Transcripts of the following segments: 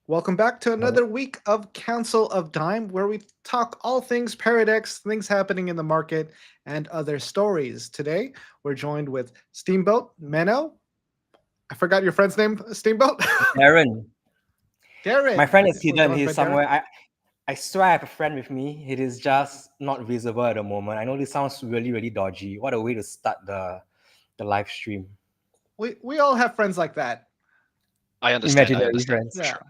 Welcome back to another week of Council of Dime, where we talk all things Paradex, things happening in the market, and other stories. Today, we're joined with Steamboat, Menno. I forgot your friend's name, Steamboat. Darren, my Darren. friend is We're hidden. joined by He's Darren. somewhere. I swear I have a friend with me. It is just not visible at the moment. I know this sounds really, really dodgy. What a way to start the live stream. We all have friends like that. I understand. I Imaginary understand friends. for Yeah, sure.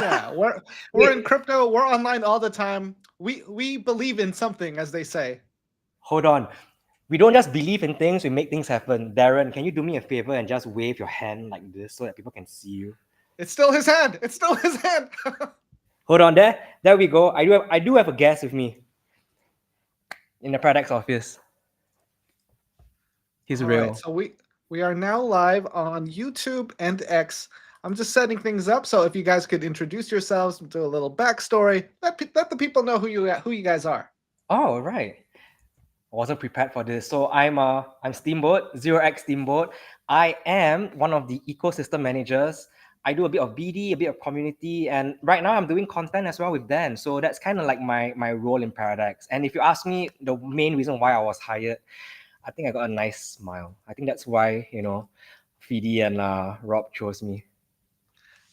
yeah. We're in Wait, crypto. We're online all the time. We believe in something, as they say. hold on. We don't just believe in things, we make things happen. Darren, can you do me a favor and just wave your hand like this so that people can see you? It's still his hand. It's still his hand. Hold on, there we go. I do have a guest with me in the Paradex office. He's All right, real. so we are now live on YouTube and X. I'm just setting things up, so if you guys could introduce yourselves, do a little backstory, let the people know who you guys are. Oh, right. I wasn't prepared for this. So I'm Steamboat, 0x Steamboat. I am one of the ecosystem managers. I do a bit of BD, a bit of community, and right now I'm doing content as well with Dan. So that's kind of like my role in Paradex. And if you ask me the main reason why I was hired, I think I got a nice smile. I think that's why, Fidi and Rob chose me.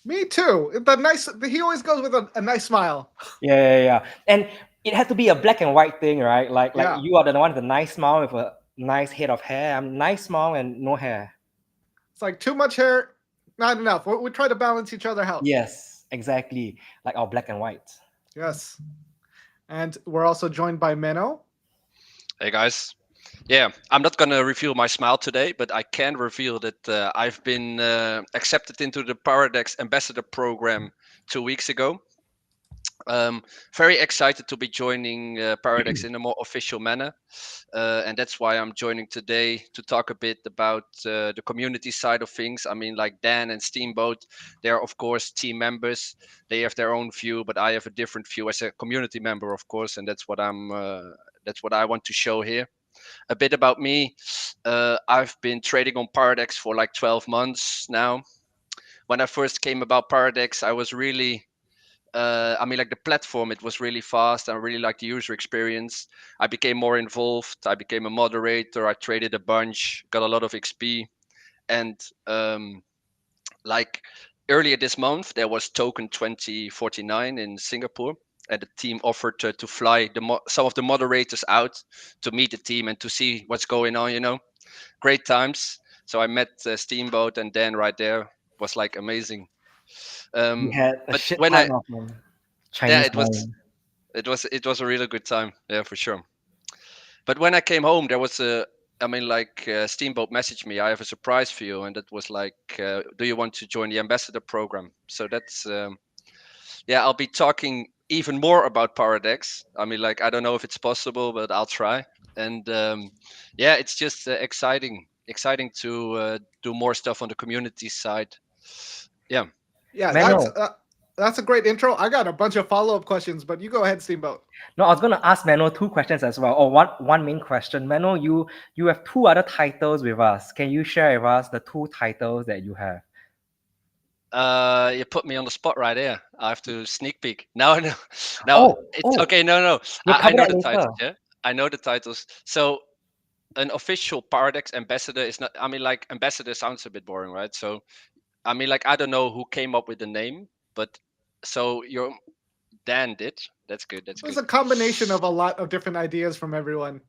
Me too. The nice. He always goes with a nice smile. Yeah. And it had to be a black and white thing, right? Like Yeah, you are the one with a nice smile with a nice head of hair. I'm nice smile and no hair. it's like too much hair, not enough. We try to balance each other out. Yes, exactly. Like our black and white. Yes, and we're also joined by Menno. Hey guys. Yeah, I'm not gonna reveal my smile today, but I can reveal that I've been accepted into the Paradex Ambassador Program 2 weeks ago. Very excited to be joining Paradex in a more official manner, and that's why I'm joining today to talk a bit about the community side of things. I mean, like Dan and Steamboat, they're of course team members. They have their own view, but I have a different view as a community member, of course, and that's what I'm. That's what I want to show here. A bit about me. I've been trading on Paradex for like 12 months now. When I first came about Paradex, I was really I mean, like the platform, it was really fast. I really liked the user experience. I became more involved. I became a moderator. I traded a bunch, got a lot of XP. And like earlier this month, there was Token 2049 in Singapore. And the team offered to fly some of the moderators out to meet the team and to see what's going on, Great times. So I met Steamboat and Dan right there. Was like amazing. We had a But shit when I ton of yeah, Chinese wine. it was a really good time. Yeah, for sure. But when I came home, there was Steamboat messaged me. I have a surprise for you, and that was like, do you want to join the ambassador program? So that's yeah. I'll be talking even more about Paradex. I mean, like I don't know if it's possible, but I'll try. And yeah, it's just exciting to do more stuff on the community side. Yeah. Yeah, Mano, that's a great intro. I got a bunch of follow-up questions, but you go ahead, Steamboat. no, I was gonna ask Mano two questions as well, or one main question. Mano, you have two other titles with us. Can you share with us the two titles that you have? You put me on the spot right there. I have to sneak peek. No, no, no. Oh, It's oh, okay. No, no. we'll I cover know that the later. titles. Yeah, I know the titles. So an official Paradex ambassador is not. I mean, like ambassador sounds a bit boring, right? So I mean, like I don't know who came up with the name, but so your Dan did. That's good. That's It was good. a combination of a lot of different ideas from everyone.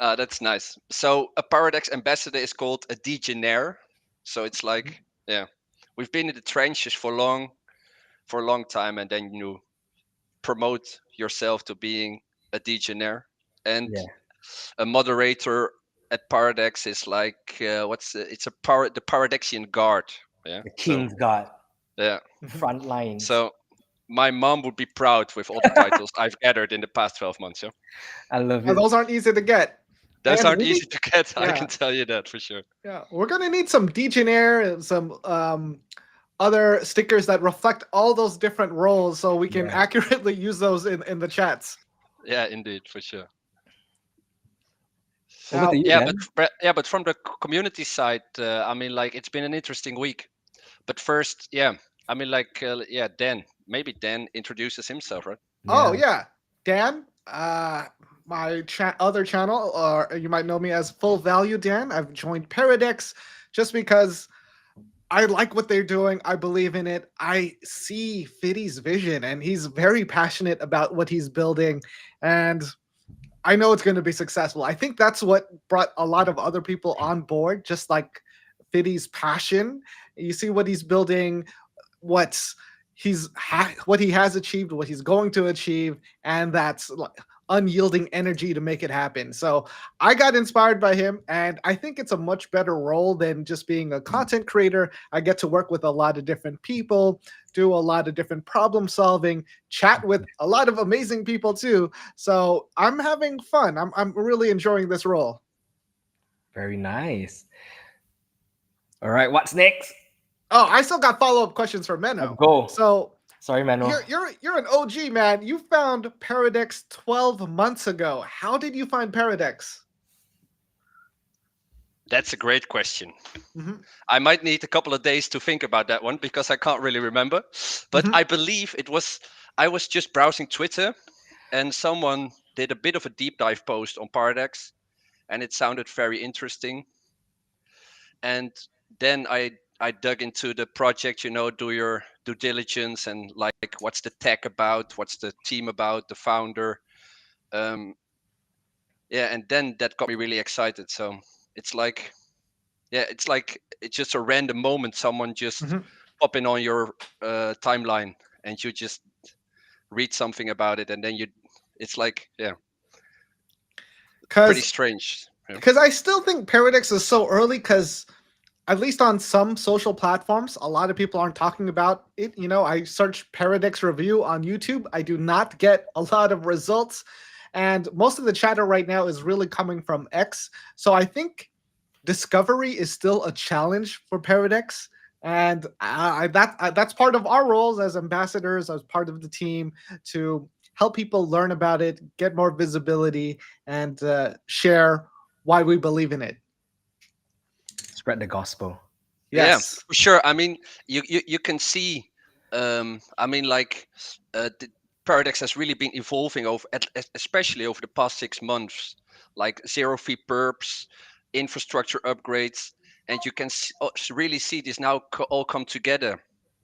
That's nice. So a Paradex ambassador is called a degener. So it's like, yeah, we've been in the trenches for a long time, and then you promote yourself to being a degener. And Yeah, a moderator at Paradex is like it's the Paradexian guard. Yeah. the So King's God, yeah. front lines. So my mom would be proud with all the titles I've gathered in the past 12 months. Yeah. I love Yeah, it. those aren't easy to get. Those And aren't we need, easy to get. I yeah, can tell you that for sure. yeah, we're gonna need some Degenair and some other stickers that reflect all those different roles, so we can Yeah. accurately use those in the chats. Yeah, indeed, for sure. Over to Now, you, Dan. But from the community side, I mean, like it's been an interesting week. But first, yeah, I mean, like, yeah, Dan, maybe Dan introduces himself, right? Oh Yeah. yeah, Dan. My other channel, or you might know me as Full Value Dan. I've joined Paradex just because I like what they're doing. I believe in it. I see Fiddy's vision, and he's very passionate about what he's building, and I know it's going to be successful. I think that's what brought a lot of other people on board, just like Fiddy's passion. You see what he's building, what's what he has achieved, what he's going to achieve, and that's like unyielding energy to make it happen. So I got inspired by him, and I think it's a much better role than just being a content creator. I get to work with a lot of different people, do a lot of different problem solving, chat with a lot of amazing people too. So I'm having fun. I'm really enjoying this role. Very nice. All right, what's next? Oh, I still got follow-up questions for Menno. Go. So Sorry, Mano. you're an OG, man. You found Paradex 12 months ago. How did you find Paradex? That's a great question. Mhm. I might need a couple of days to think about that one because I can't really remember. But Mhm. I believe I was just browsing Twitter and someone did a bit of a deep dive post on Paradex and it sounded very interesting. And then I dug into the project, do your due diligence and like what's the tech about, what's the team about, the founder. And then that got me really excited. So it's like it's just a random moment, someone just Mhm. pop in on your timeline and you just read something about it and then it's like pretty Cuz strange. cuz I still think Paradex is so early cuz at least on some social platforms, a lot of people aren't talking about it. I search Paradex review on YouTube. I do not get a lot of results. And most of the chatter right now is really coming from X. So I think discovery is still a challenge for Paradex. And that's part of our roles as ambassadors, as part of the team, to help people learn about it, get more visibility, and share why we believe in it. Spread the gospel. Yeah, Yes. for sure. I mean, you can see, I mean, like the Paradex has really been evolving especially over the past 6 months, like zero fee perps, infrastructure upgrades, and you can really see this now all come together.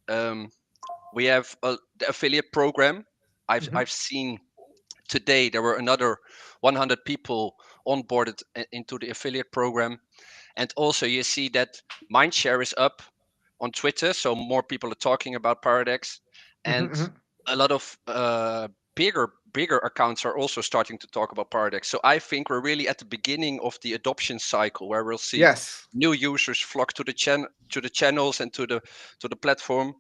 Um, we have the affiliate program. Mhm. I've seen today there were another 100 people onboarded into the affiliate program, and also you see that mindshare is up on Twitter, so more people are talking about Paradex, Mhm, and mhm. a lot of bigger accounts are also starting to talk about Paradex. So I think we're really at the beginning of the adoption cycle where we'll see Yes. new users flock to the channels and to the platform.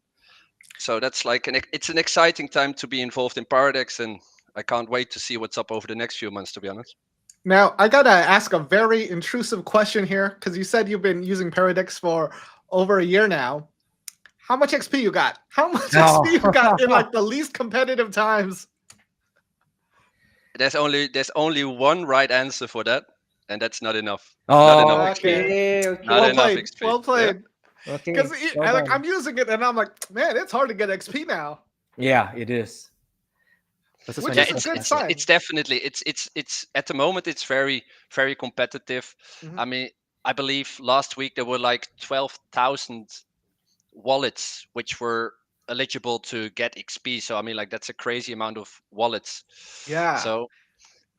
So that's like it's an exciting time to be involved in Paradex, and I can't wait to see what's up over the next few months, to be honest. Now, I gotta ask a very intrusive question here because you said you've been using Paradex for over a year now. How much XP you got? How much No. XP you got in like the least competitive times? There's only one right answer for that, and that's not enough. Not enough Oh, XP. Okay. okay, Not Well okay. enough played. XP. Well Yeah. played. Because Okay, well like done. I'm using it and I'm like, man, it's hard to get XP now, Yeah, it is. This is when which you Yeah, is a first good it's started. sign. it's definitely it's at the moment it's very competitive. Mhm. I mean, I believe last week there were like 12,000 wallets which were eligible to get XP. So I mean, like that's a crazy amount of wallets. Yeah. So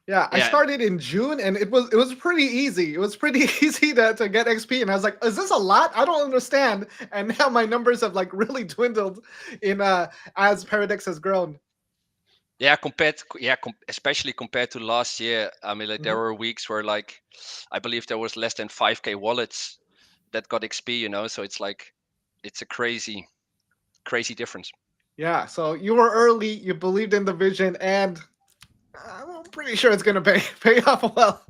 Yeah, I yeah, started in June and it was pretty easy. It was pretty easy to get XP, and I was like, is this a lot? I don't understand. And now my numbers have like really dwindled in as Paradex has grown. yeah, especially compared to last year. I mean, like there Mhm. were weeks where like I believe there was less than 5k wallets that got XP, so it's like it's a crazy difference. Yeah, so you were early, you believed in the vision, and I'm pretty sure it's gonna pay off well.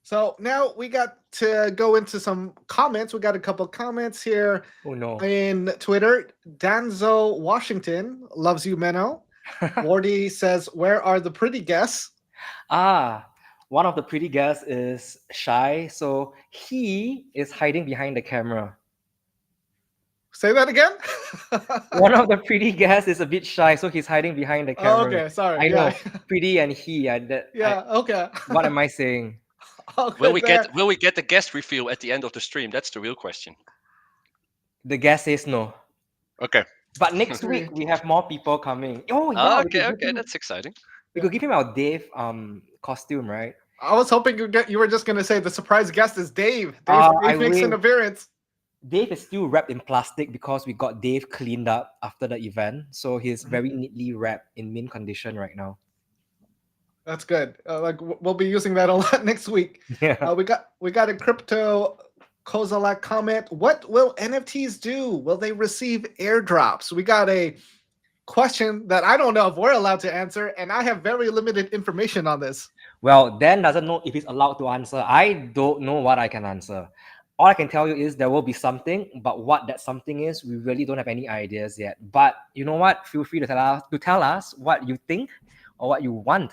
So now we got to go into some comments. We got a couple comments here Oh no. in Twitter. Danzo Washington loves you, Menno. Wardy says, "Where are the pretty guests?" One of the pretty guys is shy, so he is hiding behind the camera. Say that again. One of the pretty guests is a bit shy, so he's hiding behind the Oh, camera. okay, sorry. I Yeah, know, pretty and he. yeah. Okay. What am I saying? All Will good we there. get the guest reveal at the end of the stream? That's the real question. The guest says no. Okay. But next week we have more people coming. Oh yeah, Okay, that's exciting. we could give him our Dave costume, right? I was hoping you were just gonna say the surprise guest is Dave. I Dave makes an wish. appearance. Dave is still wrapped in plastic because we got Dave cleaned up after the event, so he's Mhm. very neatly wrapped in mint condition right now. That's good. We'll be using that a lot next week. Yeah. We got a crypto Kozalak comment. What will NFTs do? Will they receive airdrops? We got a question that I don't know if we're allowed to answer, and I have very limited information on this. Well, Dan doesn't know if he's allowed to answer. I don't know what I can answer. All I can tell you is there will be something, but what that something is, we really don't have any ideas yet. But you know what? Feel free to tell us what you think or what you want.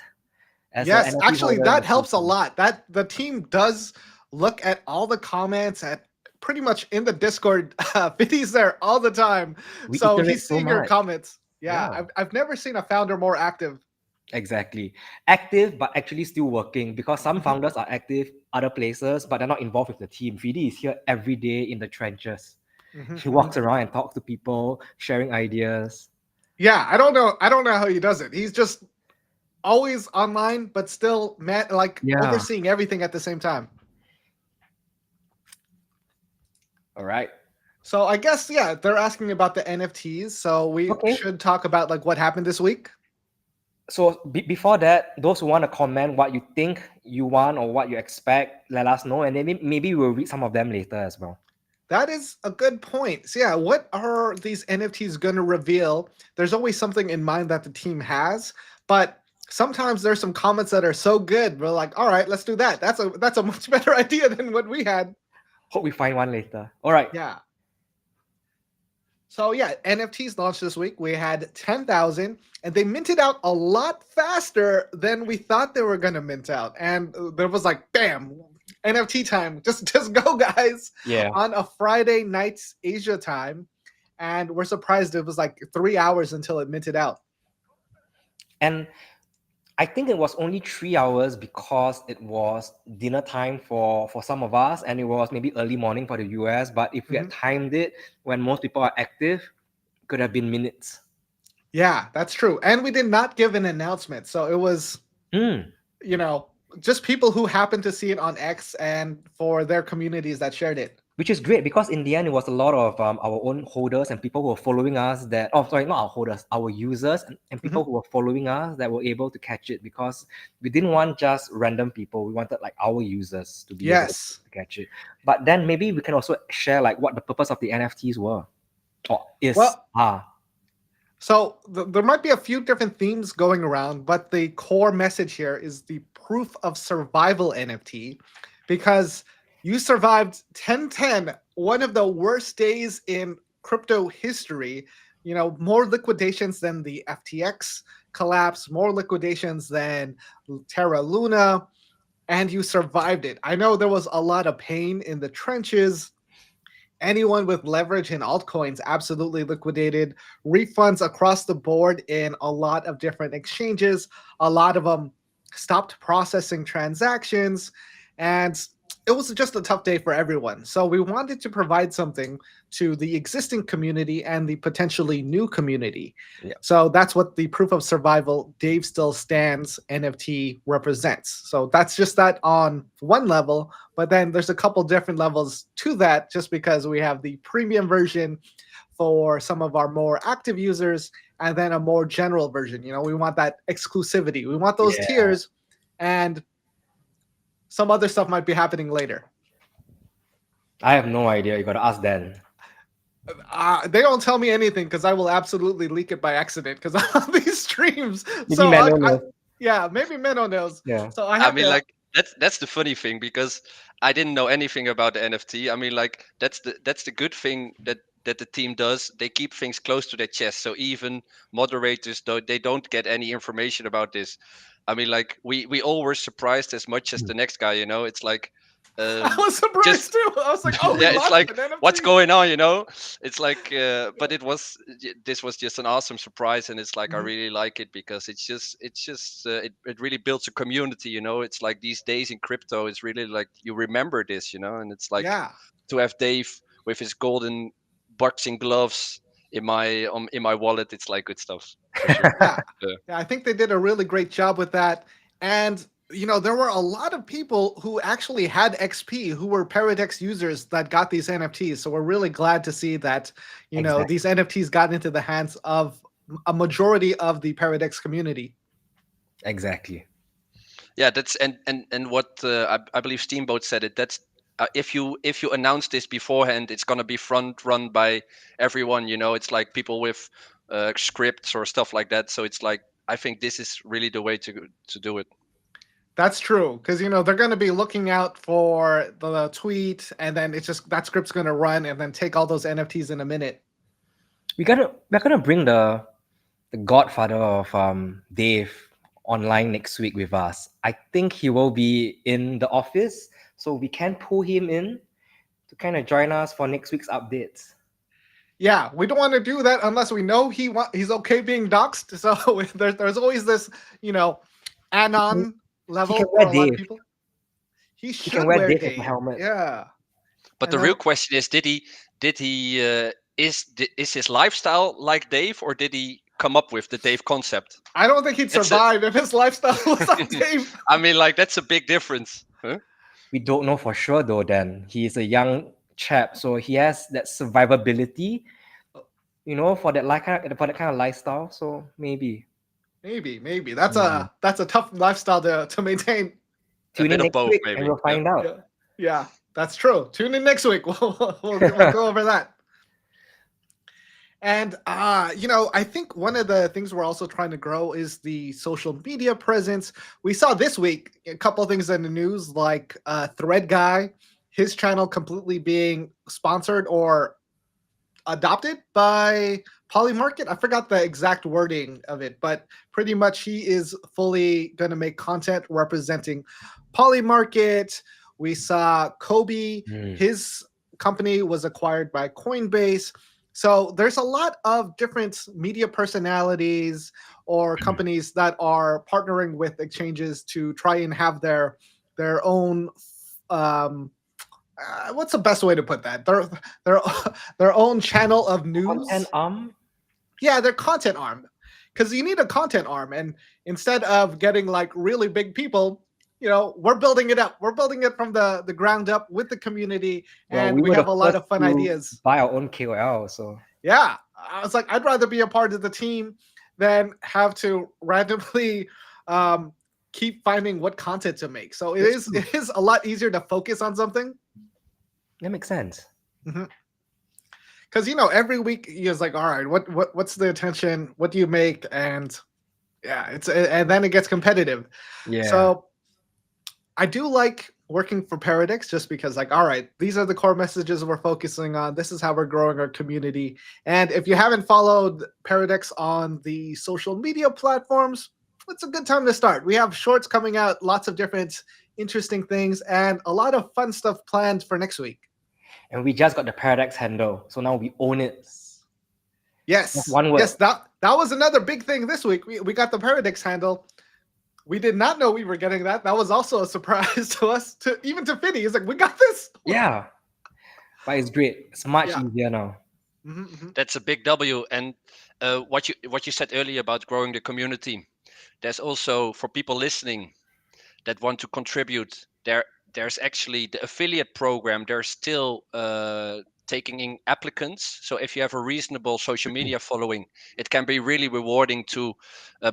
As Yes, an NFT actually, holder in that the helps a future. lot. That the team does look at all the comments at pretty much in the Discord. Vinny's there all the time, We so iterate he's so seeing your much. comments. Yeah, Yeah. I've never seen a founder more active. Exactly. Active, but actually still working because some founders are active other places, but they're not involved with the team. Vidi is here every day in the trenches. Mhm, He mhm. walks around and talks to people, sharing ideas. Yeah, I don't know. I don't know how he does it. He's just always online, but still Yeah. overseeing everything at the same time. All right. So I guess they're asking about the NFTs. So we Okay. should talk about like what happened this week. So before that, those who want to comment what you think you want or what you expect, let us know, and then maybe we'll read some of them later as well. That is a good point. So yeah, what are these NFTs going to reveal? There's always something in mind that the team has, but sometimes there's some comments that are so good. We're like, all right, let's do that. That's a much better idea than what we had. Hope we find one later. All right. Yeah. So yeah, NFTs launched this week. We had 10,000, and they minted out a lot faster than we thought they were gonna mint out. And there was like, bam, NFT time. Just go, guys. Yeah. On a Friday night Asia time, and we're surprised it was like 3 hours until it minted out. And I think it was only 3 hours because it was dinner time for some of us, and it was maybe early morning for the US. But if we had timed it when most people are active, it could have been minutes. Yeah, that's true. And we did not give an announcement. So it was, just people who happened to see it on X and for their communities that shared it. Which is great because in the end, it was a lot of our own holders and people who were following us not our holders, our users and people who were following us that were able to catch it because we didn't want just random people. We wanted like our users to be able to catch it. But then maybe we can also share like what the purpose of the NFTs were or is. So there might be a few different themes going around, but the core message here is the proof of survival NFT because you survived 10/10, one of the worst days in crypto history. More liquidations than the FTX collapse, more liquidations than Terra Luna, and you survived it. I know there was a lot of pain in the trenches. Anyone with leverage in altcoins absolutely liquidated. Refunds across the board in a lot of different exchanges. A lot of them stopped processing transactions, and it was just a tough day for everyone. So we wanted to provide something to the existing community and the potentially new community. Yeah. So that's what the proof of survival Dave Still Stands NFT represents. So that's just that on one level, but then there's a couple different levels to that just because we have the premium version for some of our more active users and then a more general version. We want that exclusivity. We want those tiers, and some other stuff might be happening later. I have no idea. You got to ask Dan. They don't tell me anything because I will absolutely leak it by accident because on these streams. Maybe Menno knows. Maybe Menno knows. Yeah. So that's the funny thing because I didn't know anything about the NFT. I mean, like that's the good thing that the team does. They keep things close to their chest, so even moderators they don't get any information about this. I mean, like we all were surprised as much as the next guy. It's like I Um, was surprised just too. I was like, oh, we yeah, it's launched like an NFT. what's going on, you know? It's like, but this was just an awesome surprise, and it's like I Mhm. really like it because it really builds a community, you know. It's like these days in crypto, it's really like you remember this, you know, and it's like Yeah. to have Dave with his golden boxing gloves in my wallet. It's like good stuff for sure. Yeah. Yeah. Yeah, I think they did a really great job with that. And there were a lot of people who actually had XP who were Paradex users that got these NFTs. So we're really glad to see that, Exactly. these NFTs got into the hands of a majority of the Paradex community. Exactly. Yeah, that's and what I believe Steamboat said it. That's if you announce this beforehand, it's gonna be front run by everyone. You know, it's like people with scripts or stuff like that. So it's like I think this is really the way to do it. That's true, because they're going to be looking out for the tweet, and then it's just that script's going to run and then take all those NFTs in a minute. We're gonna bring the godfather of Dave online next week with us. I think he will be in the office, so we can pull him in to kind of join us for next week's updates. Yeah, we don't want to do that unless we know he's okay being doxxed. So there's always this, anon He level can for wear a lot of Dave. people. He He can should wear wear Dave as a Dave. helmet. Yeah. But And the then real question is, did he is his lifestyle like Dave, or did he come up with the Dave concept? I don't think he'd That's a, survive if his lifestyle was like Dave. I mean, like that's a big difference. Huh? We don't know for sure though. Then he is a young chap, so he has that survivability, for that kind of lifestyle. So maybe Maybe. That's Mhm. a tough lifestyle to maintain. A Tune in bit of next both, week and maybe. we'll Yeah. find out. Yeah. Yeah, that's true. Tune in next week. We'll go over that. And I think one of the things we're also trying to grow is the social media presence. We saw this week a couple of things in the news, like Thread Guy, his channel completely being sponsored or adopted by Polymarket. I forgot the exact wording of it, but pretty much he is fully going to make content representing Polymarket. We saw Kobe, Mm. his company was acquired by Coinbase. So there's a lot of different media personalities or companies that are partnering with exchanges to try and have their own what's the best way to put that? Their their own channel of news. Content Yeah, their content arm, because you need a content arm, and instead of getting like really big people, we're building it up. We're building it from the ground up with the community, Well, and we we were have the a lot first of fun to ideas. buy our own KOL, so Yeah, I was like, I'd rather be a part of the team than have to randomly keep finding what content to make. So That's true. it is a lot easier to focus on something. That makes sense. Because every week he's like, all right, what's the attention? What do you make? And yeah, and then it gets competitive. Yeah. So I do like working for Paradex just because, like, all right, these are the core messages we're focusing on. This is how we're growing our community. And if you haven't followed Paradex on the social media platforms, it's a good time to start. We have shorts coming out, lots of different interesting things, and a lot of fun stuff planned for next week. And we just got the Paradex handle, so now we own it. Yes. That's one word. Yes, that was another big thing this week. We got the Paradex handle. We did not know we were getting that. That was also a surprise to us, even to Finny. He's like, we got this. Yeah. But it's great. It's much Yeah. easier now. That's a big W. And what you said earlier about growing the community, there's also for people listening that want to contribute. There's actually the affiliate program. They're still taking in applicants. So if you have a reasonable social media following, it can be really rewarding to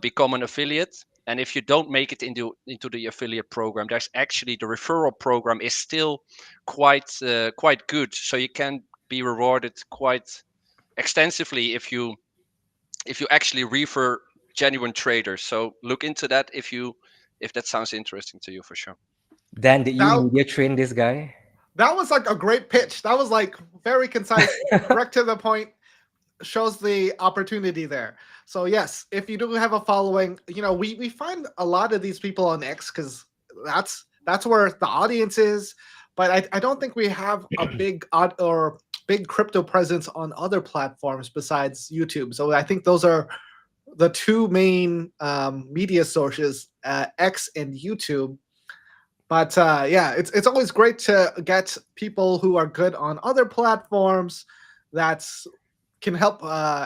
become an affiliate. And if you don't make it into the affiliate program, there's actually the referral program is still quite good. So you can be rewarded quite extensively if you actually refer genuine traders. So look into that if that sounds interesting to you, for sure. Dan, did you media train this guy? That was like a great pitch. That was like very concise, direct to the point, shows the opportunity there. So yes, if you do have a following, we find a lot of these people on X because that's where the audience is. but I don't think we have a big big crypto presence on other platforms besides YouTube. So I think those are the two main media sources, X and YouTube. But yeah, it's always great to get people who are good on other platforms that can help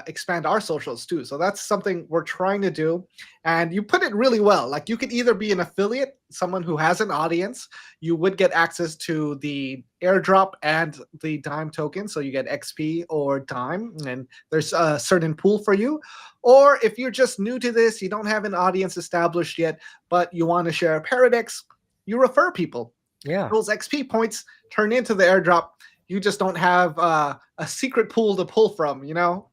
expand our socials too. So that's something we're trying to do. And you put it really well. Like, you could either be an affiliate, someone who has an audience. You would get access to the airdrop and the Dime token. So you get XP or Dime, and there's a certain pool for you. Or if you're just new to this, you don't have an audience established yet, but you want to share a Paradex, you refer people. Yeah. Those XP points turn into the airdrop. You just don't have a secret pool to pull from, you know?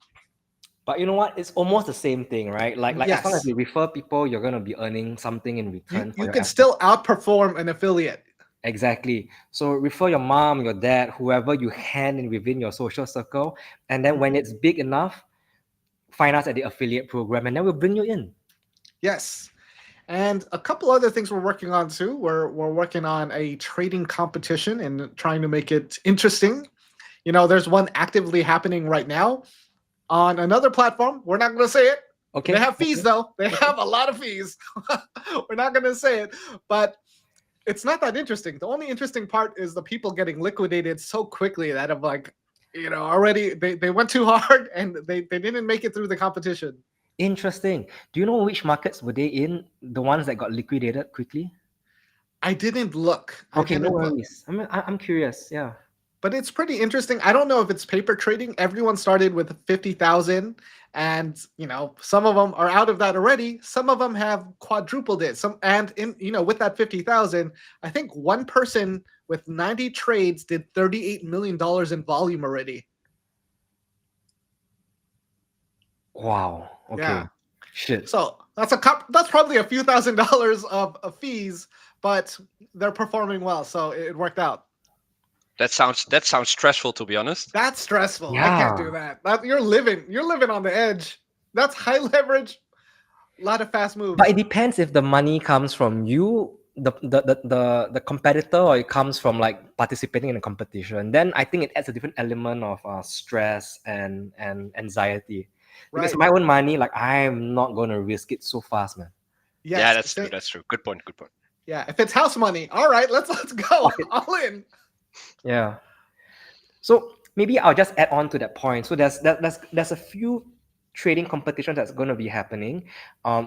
But you know what? It's almost the same thing, right? Like as long as Yes. you refer people, you're gonna be earning something in return for You your can effort. still outperform an affiliate. Exactly. So refer your mom, your dad, whoever you hand in within your social circle, and then when it's big enough, find us at the affiliate program, and then we'll bring you in. Yes. And a couple other things we're working on too. We're working on a trading competition and trying to make it interesting. You know, there's one actively happening right now on another platform. We're not going to say it. Okay. They have fees though. They have a lot of fees. We're not going to say it, but it's not that interesting. The only interesting part is the people getting liquidated so quickly that I'm like, you know, already they went too hard and they didn't make it through the competition. Interesting. Do you know which markets were they in? The ones that got liquidated quickly? I didn't look. Okay, no worries. I'm curious. Yeah. But it's pretty interesting. I don't know if it's paper trading. Everyone started with 50,000, and you know, some of them are out of that already. Some of them have quadrupled it. With that 50,000, I think one person with 90 trades did $38 million in volume already. Wow. Okay. Yeah. Shit. So that's probably a few $1,000s of fees, but they're performing well, so it worked out. That sounds stressful, to be honest. That's stressful. I can't do that. You're living on the edge. That's high leverage, a lot of fast moves. But it depends if the money comes from you, the competitor, or it comes from like participating in a competition. Then I think it adds a different element of stress and anxiety. Because Right. my own money, like, I'm not gonna risk it so fast, man. Yes, Yeah, that's true. That's true. Good point. Yeah, if it's house money, all right, let's go all in. Yeah. So maybe I'll just add on to that point. So there's a few trading competitions that's going to be happening.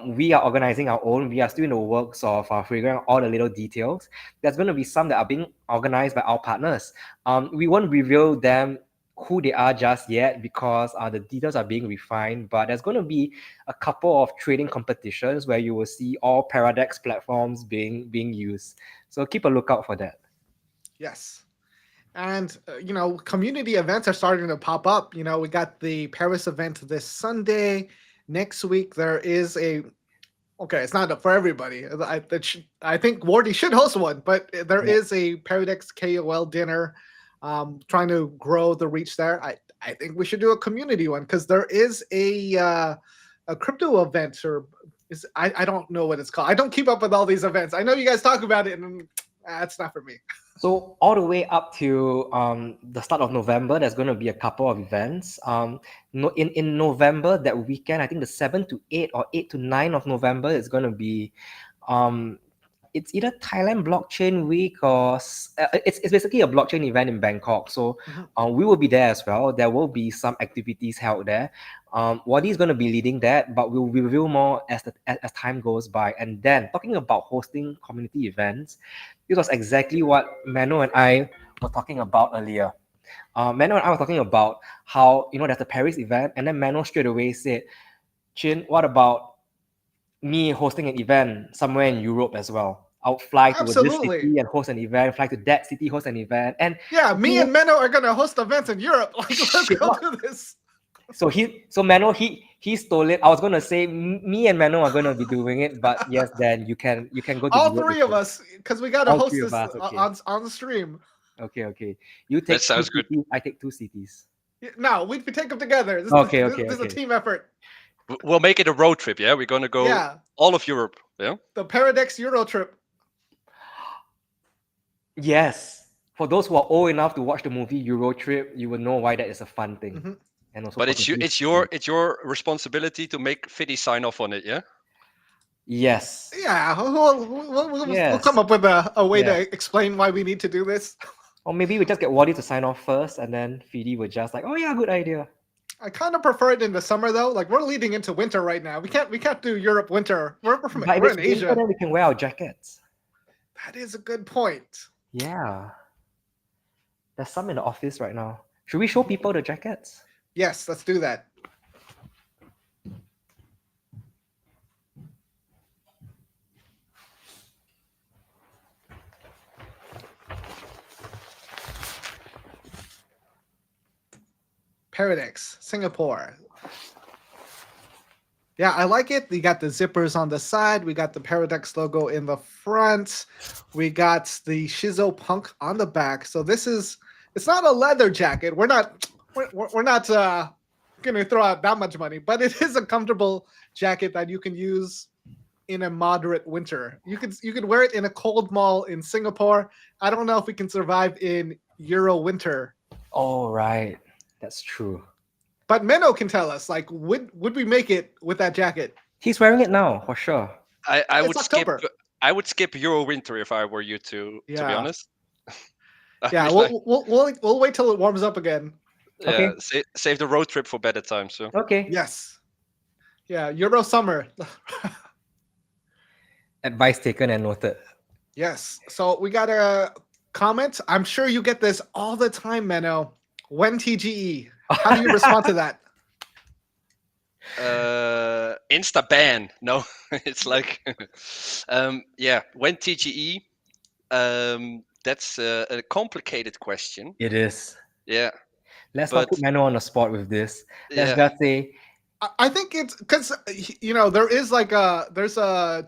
We are organizing our own. We are still in the works of figuring out all the little details. There's going to be some that are being organized by our partners. We won't reveal them who they are just yet because the details are being refined. But there's going to be a couple of trading competitions where you will see all Paradex platforms being used. So keep a lookout for that. Yes. And, community events are starting to pop up. You know, we got the Paris event this Sunday. Next week, there is it's not for everybody. I think Wardy should host one, but there is a Paradex KOL dinner, trying to grow the reach there. I think we should do a community one because there is a crypto event, I don't know what it's called. I don't keep up with all these events. I know you guys talk about it, and it's not for me. So all the way up to the start of November, there's going to be a couple of events. In November, that weekend, I think the 7th to 8th or 8th to 9th of November is going to be, it's either Thailand Blockchain Week or it's basically a blockchain event in Bangkok. So we will be there as well. There will be some activities held there. Wadi is going to be leading that, but we'll reveal more as time goes by. And then talking about hosting community events, this was exactly what Mano and I were talking about earlier. Mano and I were talking about how, there's the Paris event, and then Mano straight away said, Chin, what about me hosting an event somewhere in Europe as well? I'll fly to this city and host an event, fly to that city, host an event. And yeah, me and Mano are going to host events in Europe. Like, let's go do this. So Mano, he stole it. I was gonna say me and Mano are gonna be doing it, but yes, then you can go to all three of us, because we gotta host this on the stream. Okay. You take that sounds good. Cities, I take 2 cities. No, we take them together. This is a team effort. We'll make it a road trip. Yeah, we're gonna go all of Europe. Yeah, the Paradex Euro trip. Yes. For those who are old enough to watch the movie Euro Trip, you will know why that is a fun thing. Mhm. And also But it's possibly your responsibility to make Fiddy sign off on it, yeah? yes. Yeah, we'll Yes. come up with a way Yeah. to explain why we need to do this. Or maybe we just get Wally to sign off first, and then Fidi would just like, oh yeah, good idea. I kind of prefer it in the summer though. Like we're leading into winter right now. We can't do Europe winter. But if We're it's in winter, Asia. then we can wear our jackets. That is a good point. Yeah. There's some in the office right now. Should we show people the jackets? Yes, let's do that. Paradex, Singapore. Yeah, I like it. You got the zippers on the side. We got the Paradex logo in the front. We got the Shizo Punk on the back. So it's not a leather jacket. We're not gonna throw out that much money, but it is a comfortable jacket that you can use in a moderate winter. You could wear it in a cold mall in Singapore. I don't know if we can survive in Euro winter. Oh, right. That's true. But Menno can tell us, like, would we make it with that jacket? He's wearing it now, for sure. I It's would October. skip Euro winter if I were you to be Yeah. honest. I Yeah, mean, like, we'll wait till it warms up again. Okay. save the road trip for better times. So Okay. Yes. Yeah, Euro summer. Advice taken and noted. Yes. So we got a comment. I'm sure you get this all the time, Menno. When TGE? How do you respond to that? insta ban. No, it's like yeah, when TGE. That's a complicated question. It is. Yeah, Let's not but put Mano on the spot with this. Let's yeah, just say, I think it's because there's a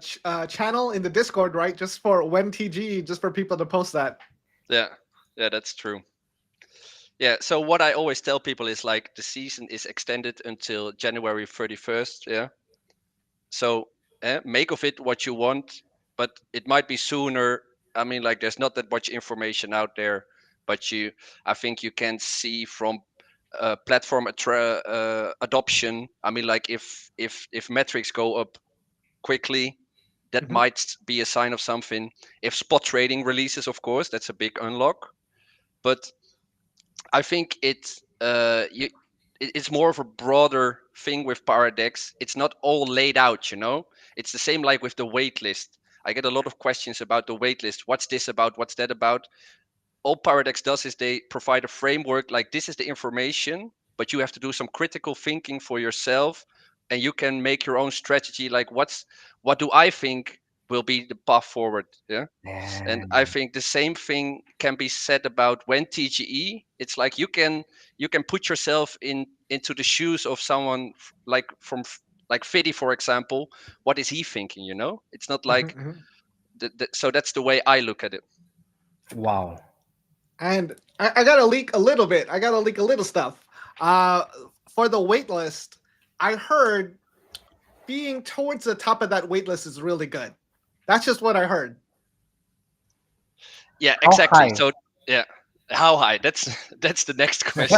channel in the Discord, right? Just for when TGE, just for people to post that. yeah, that's true. Yeah, so what I always tell people is like the season is extended until January 31st. Yeah, so make of it what you want, but it might be sooner. I mean, like there's not that much information out there, but I think you can see from platform adoption. I mean, like if metrics go up quickly, that Mhm. might be a sign of something. If spot trading releases, of course, that's a big unlock. But I think it's more of a broader thing with Paradex. It's not all laid out, you know. It's the same like with the waitlist. I get a lot of questions about the waitlist. What's this about? What's that about? All Paradex does is they provide a framework like this is the information, but you have to do some critical thinking for yourself, and you can make your own strategy. Like what do I think will be the path forward? Yeah. And I think the same thing can be said about when TGE. It's like you can put yourself into the shoes of someone like Fiddy, for example. What is he thinking? You know, it's not like Mhm. so. That's the way I look at it. wow. And I gotta leak a little bit. I gotta leak a little stuff. For the waitlist, I heard being towards the top of that waitlist is really good. That's just what I heard. Yeah, How exactly. high? So yeah, how high? That's the next question.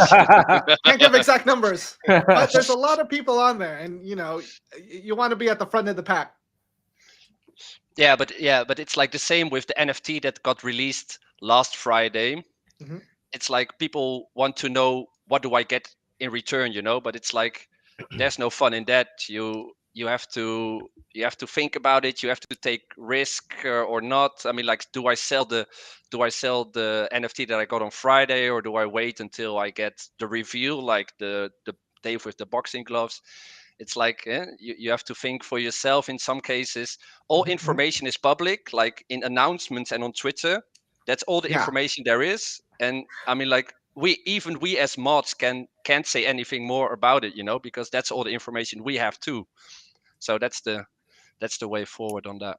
Can't give exact numbers, but there's a lot of people on there, and you want to be at the front of the pack. yeah, but it's like the same with the NFT that got released last Friday. Mhm. It's like people want to know what do I get in return, you know? But it's like there's no fun in that. You have to think about it. You have to take risk or not. I mean, like, do I sell the NFT that I got on Friday, or do I wait until I get the reveal, like the Dave with the boxing gloves? It's like you have to think for yourself. In some cases, all Mhm. information is public, like in announcements and on Twitter. That's all the Yeah. information there is. And I mean, like we as mods can't say anything more about it, you know, because that's all the information we have too. So that's the way forward on that.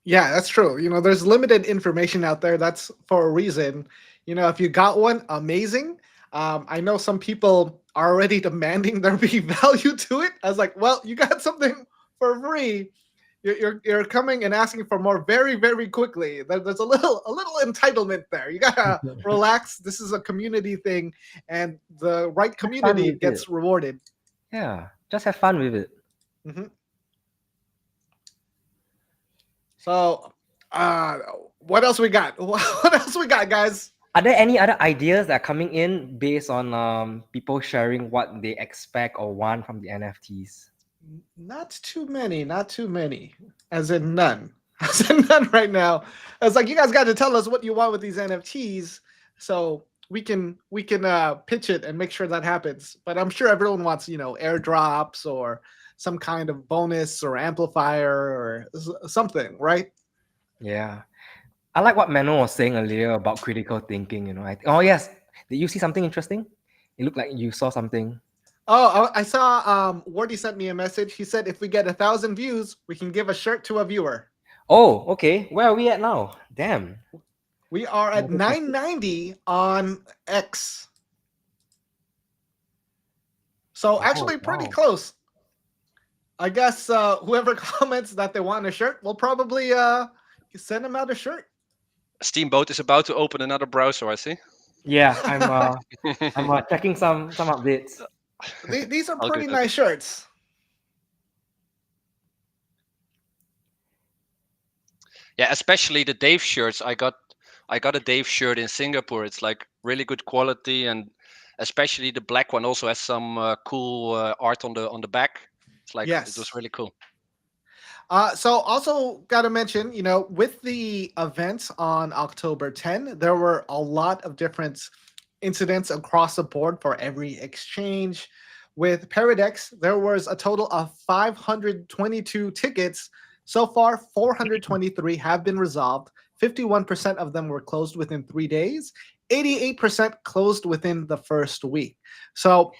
Yeah, that's true. There's limited information out there. That's for a reason. If you got one, amazing. I know some people are already demanding there be value to it. I was like, well, you got something for free. You're coming and asking for more very very quickly. There's a little entitlement there. You gotta relax. This is a community thing, and the right Have fun community with it. gets rewarded. Yeah, just have fun with it. hmm So, uh, what else we got? What else we got, guys? Are there any other ideas that are coming in based on people sharing what they expect or want from the NFTs? Not too many. Not too many. As in none. As in none right now. It's like you guys got to tell us what you want with these NFTs, so we can pitch it and make sure that happens. But I'm sure everyone wants airdrops or some kind of bonus or amplifier or something, right? Yeah. I like what Mano was saying earlier about critical thinking. Oh yes, did you see something interesting? It looked like you saw something. Oh, I saw. Wardy sent me a message. He said if we get 1,000 views, we can give a shirt to a viewer. Oh, okay. Where are we at now? Damn. We are at Oh, this is- 990 on X. So Oh, actually pretty wow. close. I guess whoever comments that they want a shirt, we'll probably send them out a shirt. Steamboat is about to open another browser, I see. Yeah, I'm checking some updates. These are All pretty good, all nice good. shirts. Yeah, especially the Dave shirts. I got a Dave shirt in Singapore. It's like really good quality, and especially the black one also has some cool art on the back. It's like it was Yes. really cool. So also got to mention, with the events on October 10, there were a lot of different incidents across the board for every exchange. With Paradex, there was a total of 522 tickets. So far, 423 have been resolved. 51% of them were closed within 3 days. 88% closed within the first week. So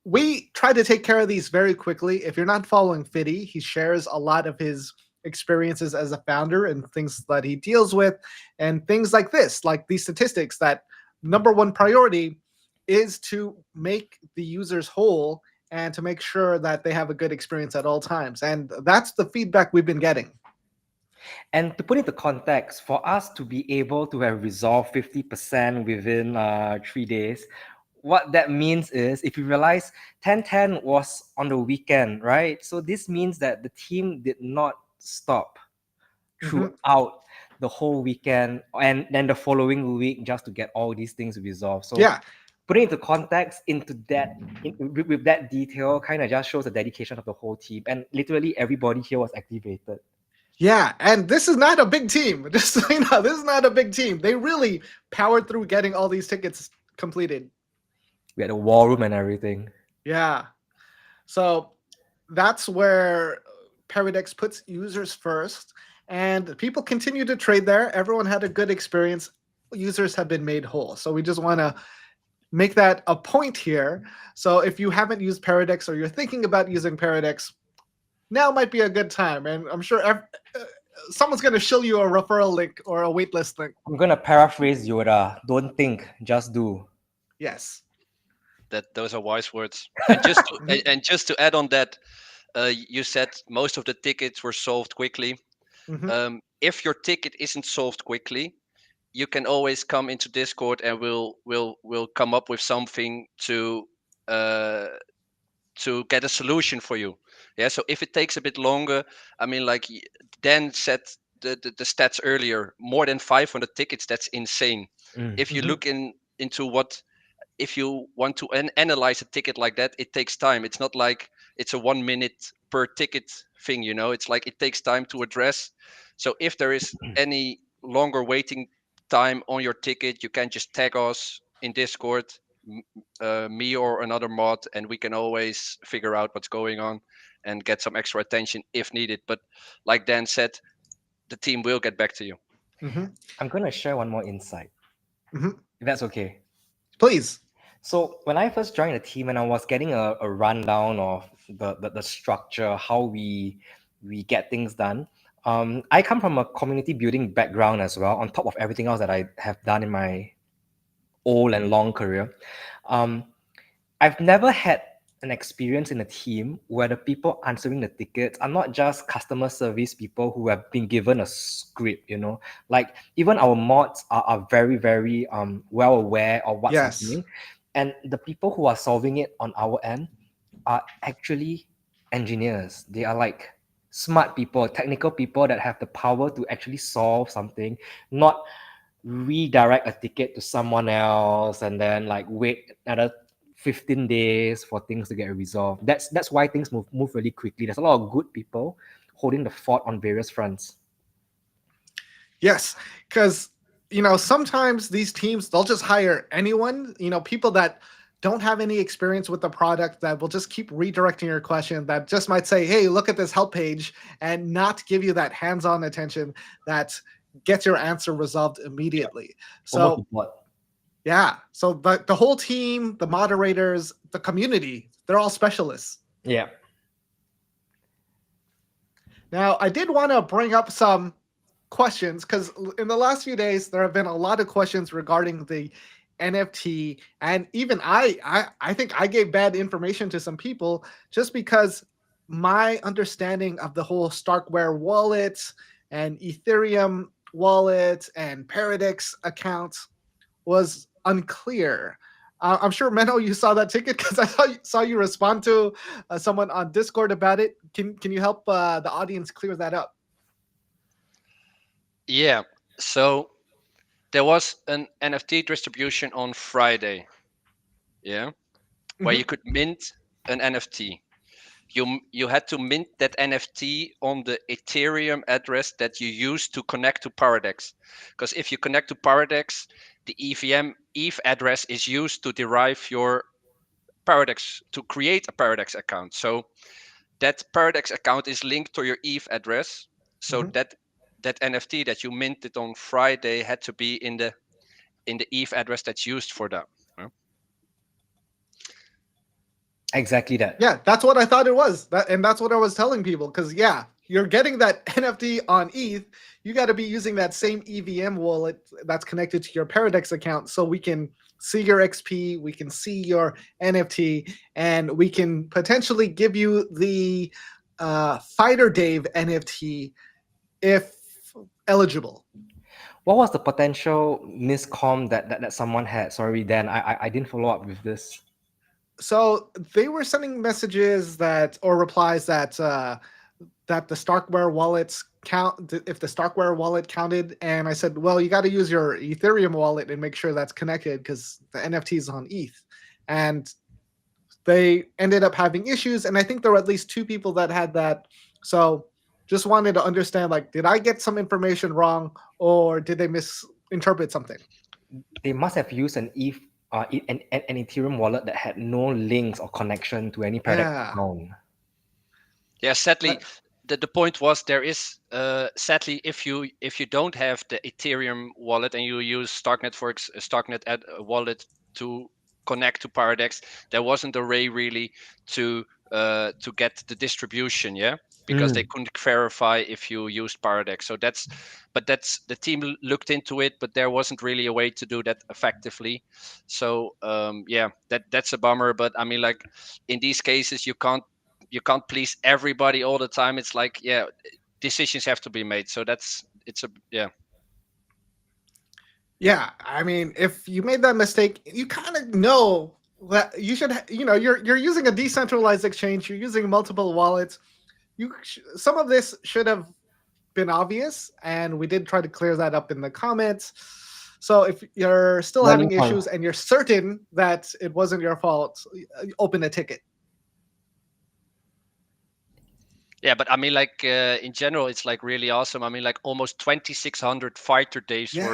we try to take care of these very quickly. If you're not following Fiddy, he shares a lot of his experiences as a founder and things that he deals with, and things like this, like these statistics that number one priority is to make the users whole and to make sure that they have a good experience at all times. And that's the feedback we've been getting. And to put into context, for us to be able to have resolved 50% within 3 days, what that means is if you realize 1010 was on the weekend, right? So this means that the team did not stop Mhm. throughout the whole weekend and then the following week just to get all these things resolved. So Yeah, putting into context with that detail kind of just shows the dedication of the whole team. And literally everybody here was activated. yeah, and this is not a big team. Just so you know, this is not a big team. They really powered through getting all these tickets completed. We had a war room and everything. Yeah. So that's where Paradex puts users first, and people continue to trade there. Everyone had a good experience. Users have been made whole. So we just want to make that a point here. So if you haven't used Paradex or you're thinking about using Paradex, now might be a good time. And I'm sure someone's going to show you a referral link or a waitlist link. I'm gonna paraphrase Yoda. Don't think, just do. Yes. Those are wise words. And just to add on that, you said most of the tickets were solved quickly. Mhm. If your ticket isn't solved quickly, you can always come into Discord and we'll come up with something uh, to get a solution for you. Yeah. So if it takes a bit longer, I mean, like Dan said the stats earlier, more than 500 tickets. That's insane. Mm. If you Mhm. look into what if you want to analyze a ticket like that, it takes time. It's not like it's a 1 minute per ticket thing, it's like it takes time to address. So if there is any longer waiting time on your ticket, you can just tag us in Discord, me or another mod, and we can always figure out what's going on and get some extra attention if needed. But like Dan said, the team will get back to you. Mhm. I'm gonna share one more insight, Mhm. if that's okay. Please. So when I first joined the team and I was getting a rundown of the structure, how we get things done. I come from a community building background as well, on top of everything else that I have done in my old and long career. Um, I've never had an experience in a team where the people answering the tickets are not just customer service people who have been given a script, like even our mods are very, very well aware of what's Yes. happening. And the people who are solving it on our end are actually engineers. They are like smart people, technical people that have the power to actually solve something, not redirect a ticket to someone else and then like wait another 15 days for things to get resolved. That's why things move really quickly. There's a lot of good people holding the fort on various fronts. Yes, because sometimes these teams they'll just hire anyone, people that don't have any experience with the product that will just keep redirecting your question that just might say, "Hey, look at this help page," and not give you that hands-on attention that gets your answer resolved immediately. Almost So, what? yeah, so the whole team, the moderators, the community, they're all specialists. Yeah. Now, I did want to bring up some questions because in the last few days there have been a lot of questions regarding the NFT, and even I think I gave bad information to some people just because my understanding of the whole Starkware wallet and Ethereum wallet and Paradex accounts was unclear. I'm sure Menno, you saw that ticket because I saw you respond to someone on Discord about it. Can you help the audience clear that up? Yeah. So there was an NFT distribution on Friday. Yeah. Where Mhm. you could mint an NFT. You had to mint that NFT on the Ethereum address that you use to connect to Paradex. Because if you connect to Paradex, the ETH address is used to derive your Paradex, to create a Paradex account. So that Paradex account is linked to your ETH address. So Mhm. that NFT that you minted on Friday had to be in the ETH address that's used for that. Exactly that. Yeah, that's what I thought it was. And that's what I was telling people. Because yeah, you're getting that NFT on ETH. You got to be using that same EVM wallet that's connected to your Paradex account, so we can see your XP, we can see your NFT, and we can potentially give you the Fighter Dave NFT if eligible. What was the potential miscom that someone had? Sorry, Dan, I didn't follow up with this. So they were sending messages that or replies that the Starkware wallets count, if the Starkware wallet counted, and I said, well, you got to use your Ethereum wallet and make sure that's connected because the NFT is on ETH. And they ended up having issues, and I think there were at least two people that had that. So just wanted to understand, like, did I get some information wrong or did they misinterpret something? They must have used an an Ethereum wallet that had no links or connection to any Paradex Yeah. account. Yeah, sadly, But- the point was there is sadly if you don't have the Ethereum wallet and you use Starknet wallet to connect to Paradex, there wasn't a way really to get the distribution, yeah, because they couldn't verify if you used Paradex. So that's the team looked into it, but there wasn't really a way to do that effectively. So yeah, that's a bummer. But I mean, like in these cases, you can't please everybody all the time. It's like, yeah, decisions have to be made. So Yeah, I mean, if you made that mistake, you kind of know that you should, you're using a decentralized exchange, you're using multiple wallets. Some of this should have been obvious, and we did try to clear that up in the comments. So if you're still Learning having point. issues and you're certain that it wasn't your fault, open a ticket. yeah, but I mean, like in general, it's like really awesome. I mean, like almost 2,600 fighter days Yeah.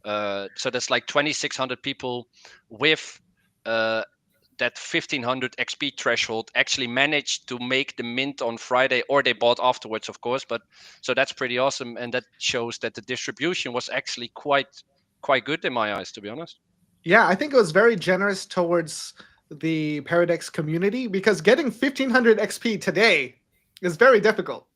were. So that's like 2,600 people with that 1,500 XP threshold actually managed to make the mint on Friday, or they bought afterwards, of course. But so that's pretty awesome, and that shows that the distribution was actually quite good in my eyes, to be honest. Yeah, I think it was very generous towards the Paradex community because getting 1,500 XP today is very difficult.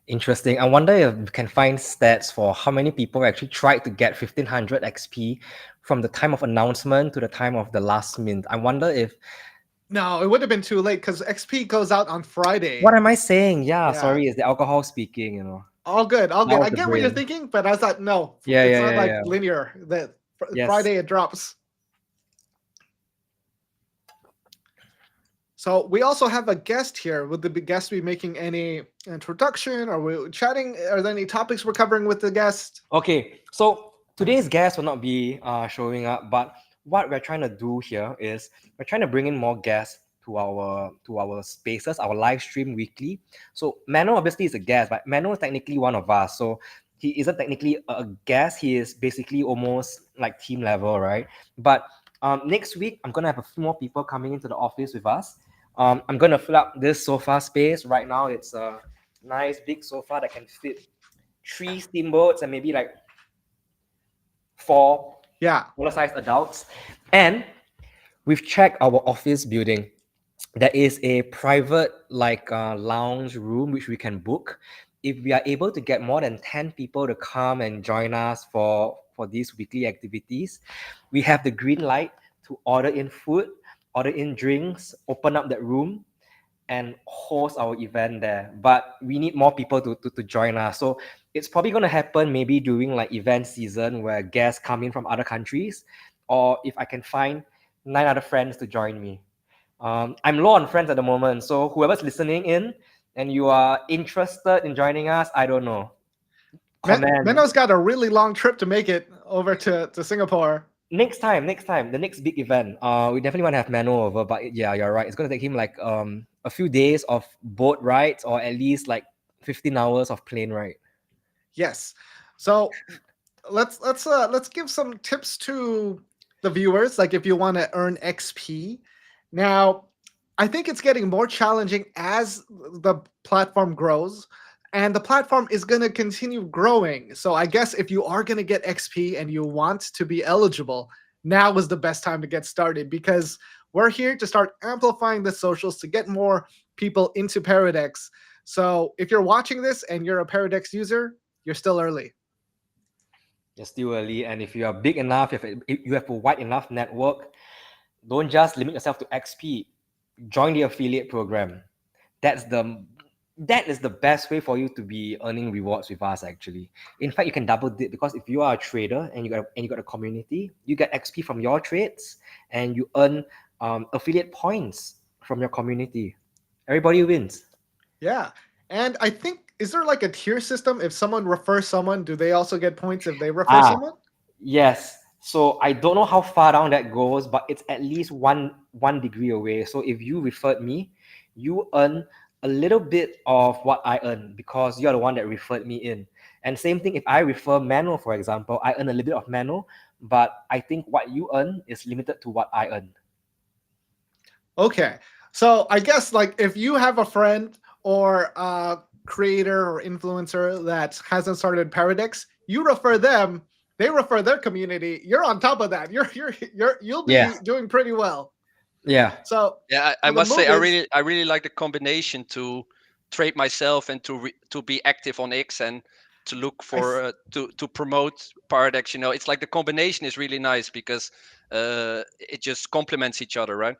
Interesting. I wonder if we can find stats for how many people actually tried to get 1500 XP from the time of announcement to the time of the last mint. I wonder if No, it would have been too late because XP goes out on Friday. What am I saying? Yeah, Yeah. sorry, it's the alcohol speaking, you know. All good, all That good. was I the get what you're brain. thinking, but I thought no, Yeah, it's yeah, not yeah, like yeah. linear. That Yes. Friday it drops. So we also have a guest here. Would the guest be making any introduction? Are we chatting? Are there any topics we're covering with the guest? Okay, so today's guest will not be showing up, but what we're trying to do here is we're trying to bring in more guests to our spaces, our live stream weekly. So Mano obviously is a guest, but Mano is technically one of us. So he isn't technically a guest. He is basically almost like team level, right? But next week I'm gonna have a few more people coming into the office with us. I'm gonna fill up this sofa space. Right now it's a nice big sofa that can fit 3 steamboats and maybe like 4 Yeah. smaller sized adults. And we've checked our office building. There is a private like lounge room which we can book. If we are able to get more than 10 people to come and join us for these weekly activities, we have the green light to order in food, order in drinks, open up that room, and host our event there. But we need more people to join us. So it's probably going to happen maybe during like event season where guests come in from other countries, or if I can find 9 other friends to join me. I'm low on friends at the moment. So whoever's listening in and you are interested in joining us, I don't know. Comment. Menno's got a really long trip to make it over to Singapore. Next time, the next big event, we definitely want to have Mano over. But yeah, you're right. It's gonna take him like a few days of boat rides or at least like 15 hours of plane ride. Yes. So let's give some tips to the viewers. Like if you want to earn XP, now I think it's getting more challenging as the platform grows. And the platform is going to continue growing. So I guess if you are going to get XP and you want to be eligible, now is the best time to get started because we're here to start amplifying the socials to get more people into Paradex. So if you're watching this and you're a Paradex user, you're still early. You're still early, and if you are big enough, if you have a wide enough network, don't just limit yourself to XP. Join the affiliate program. That's the that is the best way for you to be earning rewards with us. Actually, in fact, you can double dip because if you are a trader and you got a community, you get XP from your trades and you earn affiliate points from your community. Everybody wins. Yeah. And I think, is there like a tier system? If someone refers someone, do they also get points if they refer Ah, someone? yes. So I don't know how far down that goes, but it's at least one degree away. So if you referred me, you earn a little bit of what I earn because you're the one that referred me in. And same thing if I refer Mano, for example, I earn a little bit of Mano, but I think what you earn is limited to what I earn. Okay. So I guess like if you have a friend or a creator or influencer that hasn't started Paradex, you refer them, they refer their community. You're on top of that. You'll Yeah. be doing pretty well. Yeah. So Yeah, I so the must say move is I really like the combination to trade myself and to be active on X and to look for to promote Paradex. You know, it's like the combination is really nice because it just complements each other, right?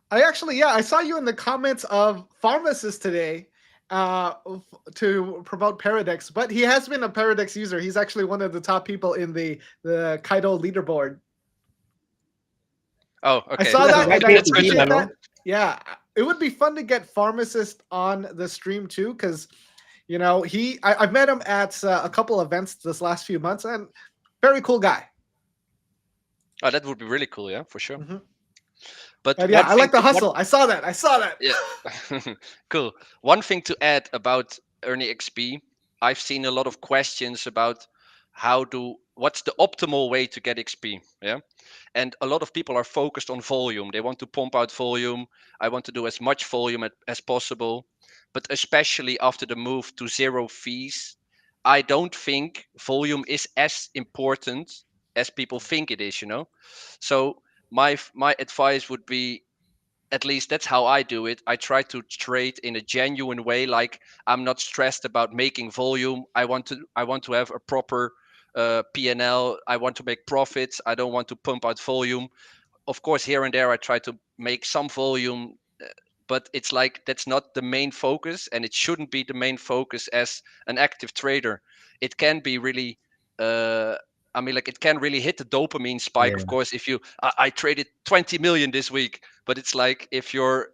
I actually, yeah, I saw you in the comments of pharmacist today to promote Paradex, but he has been a Paradex user. He's actually one of the top people in the Kaido leaderboard. Oh, I okay. saw That's the that right and I place to That's good be, to appreciate know. Mano. that. Yeah, it would be fun to get pharmacist on the stream too, because you know I've met him at a couple events this last few months, and very cool guy. Oh, that would be really cool, yeah, for sure. Mm-hmm. But But yeah, one I thing, like the one hustle. I saw that. I saw that. yeah, cool. One thing to add about earning XP, I've seen a lot of questions about what's the optimal way to get XP. Yeah, and a lot of people are focused on volume. They want to pump out volume. I want to do as much volume as possible, but especially after the move to zero fees, I don't think volume is as important as people think it is. You know, so my advice would be, at least that's how I do it. I try to trade in a genuine way. Like, I'm not stressed about making volume. I want to have a proper P&L. I want to make profits. I don't want to pump out volume. of course, here and there I try to make some volume, but it's like that's not the main focus, and it shouldn't be the main focus as an active trader. It can be really, I mean, like it can really hit the dopamine spike. Yeah. Of course, if I traded 20 million this week, but it's like if your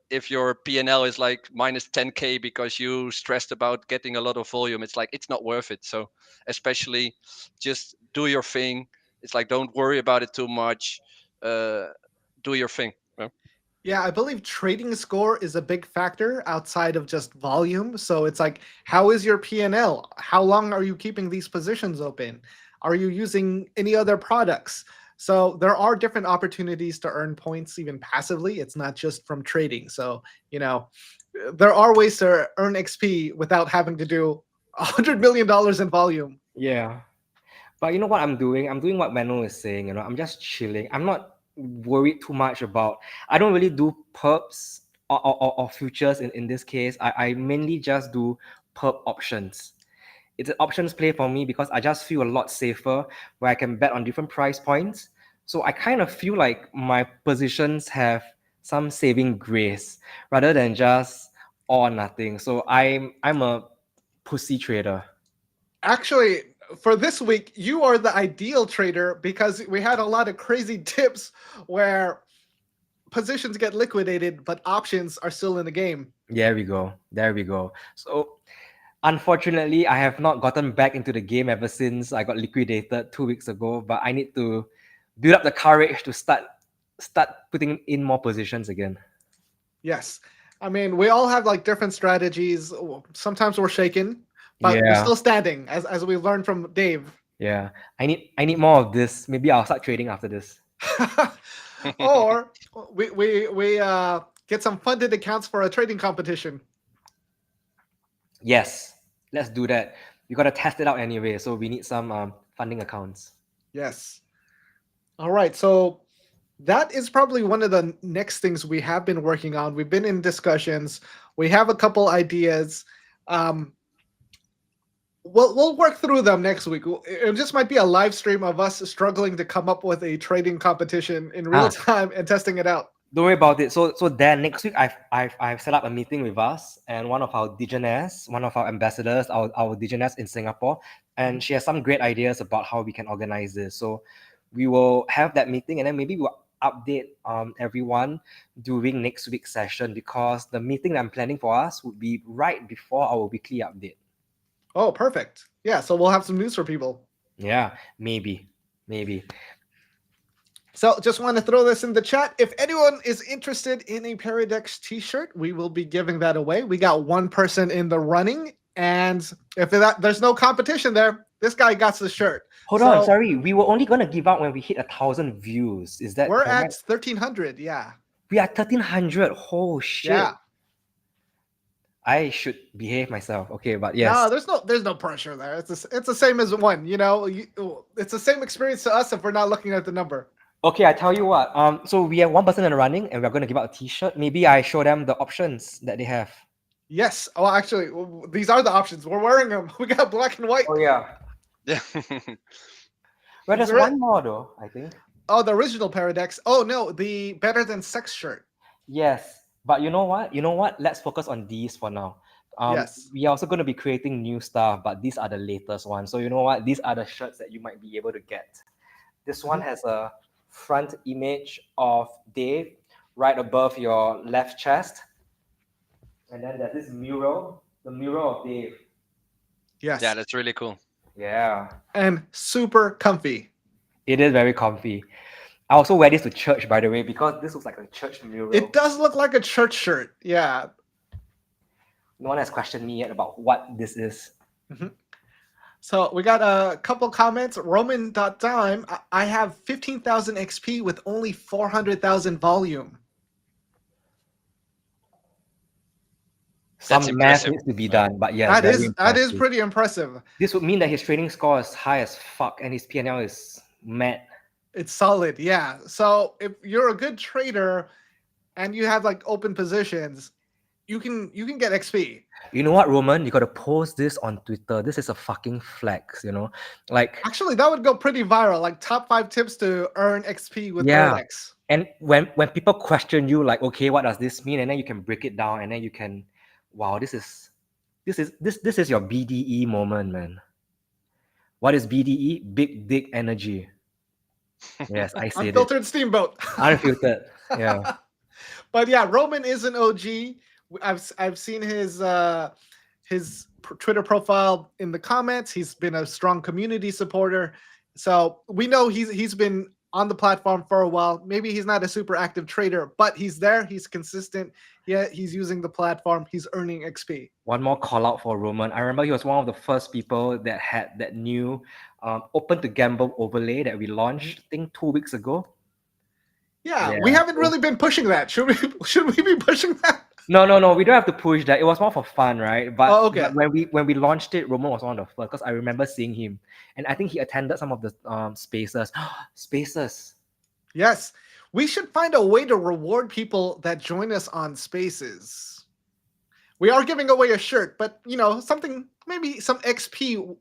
P&L is like minus 10k because you stressed about getting a lot of volume, it's like it's not worth it. So especially, just do your thing. It's like don't worry about it too much. Do your thing. Yeah. Yeah, I believe trading score is a big factor outside of just volume. So it's like, how is your P&L? How long are you keeping these positions open? Are you using any other products? So there are different opportunities to earn points even passively. It's not just from trading. So, there are ways to earn XP without having to do $100 million in volume. Yeah. But you know what I'm doing? I'm doing what Manuel is saying. I'm just chilling. I'm not worried too much about. I don't really do perps or futures in this case. I mainly just do perp options. It's an options play for me because I just feel a lot safer where I can bet on different price points. So I kind of feel like my positions have some saving grace rather than just all or nothing. So I'm a pussy trader. Actually, for this week, you are the ideal trader because we had a lot of crazy tips where positions get liquidated, but options are still in the game. There we go. There we go. So unfortunately, I have not gotten back into the game ever since I got liquidated 2 weeks ago, but I need to build up the courage to start putting in more positions again. Yes. I mean, we all have like different strategies. Sometimes we're shaken, but we're Yeah. still standing, as we learned from Dave. Yeah. I need more of this. Maybe I'll start trading after this. Or we get some funded accounts for a trading competition. Yes. Let's do that. We gotta test it out anyway, so we need some funding accounts. Yes. All right. So that is probably one of the next things we have been working on. We've been in discussions. We have a couple ideas. Um, we'll work through them next week. It just might be a live stream of us struggling to come up with a trading competition in real time and testing it out. Don't worry about it. So then next week I've set up a meeting with us and one of our Digeners, one of our ambassadors, our Digeners in Singapore, and she has some great ideas about how we can organize this. So we will have that meeting and then maybe we'll update everyone during next week's session because the meeting that I'm planning for us would be right before our weekly update. Oh, perfect. Yeah, so we'll have some news for people. Yeah, maybe. So just want to throw this in the chat. If anyone is interested in a Paradex t-shirt, we will be giving that away. We got one person in the running, and if there's no competition there, this guy got the shirt. Hold on, sorry. We were only gonna give out when we hit 1,000 views. Is that we're correct? at 1,300? Yeah. We are 1,300. Oh shit. Yeah. I should behave myself. Okay, but yes. No, there's no pressure there. It's the same as one. It's the same experience to us if we're not looking at the number. Okay, I tell you what. So we have one person in the running, and we're going to give out a T-shirt. Maybe I show them the options that they have. Yes. Oh, actually, these are the options. We're wearing them. We got black and white. Oh yeah. Yeah. Well, there's one more though, I think. Oh, the original Paradex. Oh no, the Better Than Sex shirt. Yes, but you know what? Let's focus on these for now. Yes. We are also going to be creating new stuff, but these are the latest ones. So you know what? These are the shirts that you might be able to get. This one has a front image of Dave right above your left chest. And then there's this mural, the mural of Dave. Yes. Yeah, that's really cool. Yeah. And super comfy. It is very comfy. I also wear this to church, by the way, because this looks like a church mural. It does look like a church shirt. Yeah. No one has questioned me yet about what this is. Mm-hmm. So we got a couple comments. Roman.time. I have 15,000 XP with only 400,000 volume. Some math needs to be done, but yeah, that is pretty impressive. This would mean that his trading score is high as fuck and his P&L is mad. It's solid, yeah. So if you're a good trader and you have like open positions, you can get XP. You know what, Roman? You gotta post this on Twitter. This is a fucking flex, you know? Like, Actually, that would go pretty viral. Like top 5 tips to earn XP with yeah. Paradex. And when people question you, like, okay, what does this mean? And then you can break it down, and then you can, wow, this is your BDE moment, man. What is BDE? Big dick energy. Yes, I said it. Unfiltered Steamboat. Unfiltered. Yeah. But yeah, Roman is an OG. I've seen his Twitter profile in the comments. He's been a strong community supporter. So we know he's been on the platform for a while. Maybe he's not a super active trader, but he's there. He's consistent. Yeah, he's using the platform. He's earning XP. One more call out for Roman. I remember he was one of the first people that had that new open to gamble overlay that we launched, I think 2 weeks ago. Yeah, we haven't really been pushing that. Should we be pushing that? No, we don't have to push that. It was more for fun, right? But, okay. But when we launched it, Roman was one of the first because I remember seeing him, and I think he attended some of the spaces. Spaces. Yes, we should find a way to reward people that join us on Spaces. We are giving away a shirt, but something, maybe some XP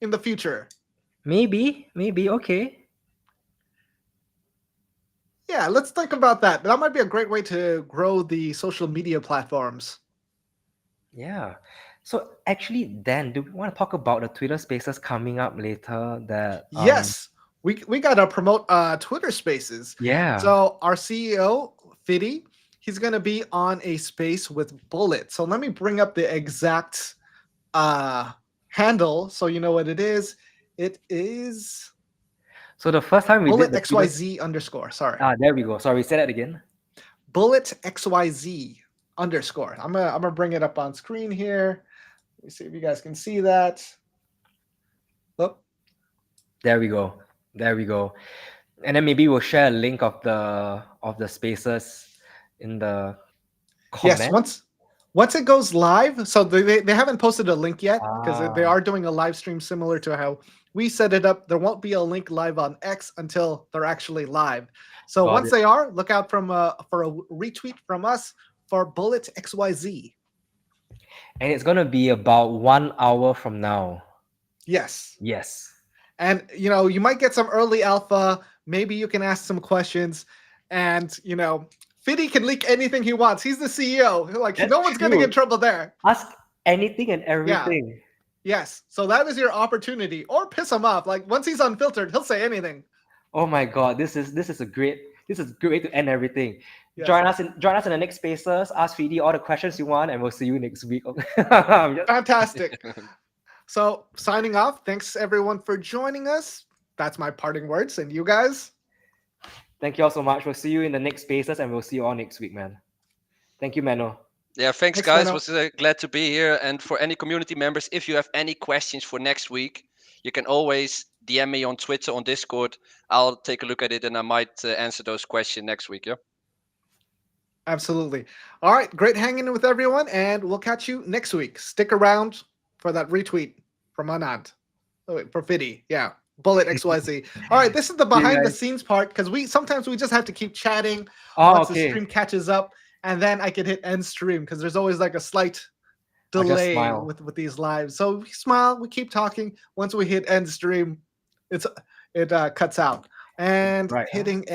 in the future. Maybe, okay. Yeah, let's think about that. That might be a great way to grow the social media platforms. Yeah. So actually, Dan, do we want to talk about the Twitter Spaces coming up later? That yes, we gotta promote Twitter Spaces. Yeah. So our CEO Fiddy, he's gonna be on a space with Bullet. So let me bring up the exact handle so you know what it is. It is. So the first time we Bullet did XYZ underscore. Sorry. There we go. Sorry, say that again. Bullet XYZ underscore. I'm gonna bring it up on screen here. Let me see if you guys can see that. Oh. There we go. And then maybe we'll share a link of the spaces in the comments. Yes, once it goes live, so they haven't posted a link yet because they are doing a live stream similar to how we set it up. There won't be a link live on X until they're actually live. So once they are, look out for a retweet from us for Bullet XYZ. And it's gonna be about 1 hour from now. Yes. And you might get some early alpha. Maybe you can ask some questions, and Fiddy can leak anything he wants. He's the CEO. Like, no one's going to get in trouble there. Ask anything and everything. Yeah. Yes. So that is your opportunity. Or piss him off. Like, once he's unfiltered, he'll say anything. Oh my God, this is a great way to end everything. Yes. Join us in the next Spaces. Ask Fiddy all the questions you want, and we'll see you next week. Fantastic. So signing off. Thanks everyone for joining us. That's my parting words. And you guys? Thank you all so much. We'll see you in the next Spaces, and we'll see you all next week, man. Thank you, Mano. Yeah, thanks guys. Was glad to be here. And for any community members, if you have any questions for next week, you can always DM me on Twitter, on Discord. I'll take a look at it, and I might answer those questions next week. Yeah. Absolutely. All right. Great hanging with everyone, and we'll catch you next week. Stick around for that retweet from Anand. Oh, wait, for Fiddy. Yeah. Bullet XYZ. All right, this is the behind the scenes part because sometimes we just have to keep chatting once the stream catches up, and then I can hit end stream because there's always like a slight delay with these lives. So we smile, we keep talking. Once we hit end stream, it cuts out. And hitting end.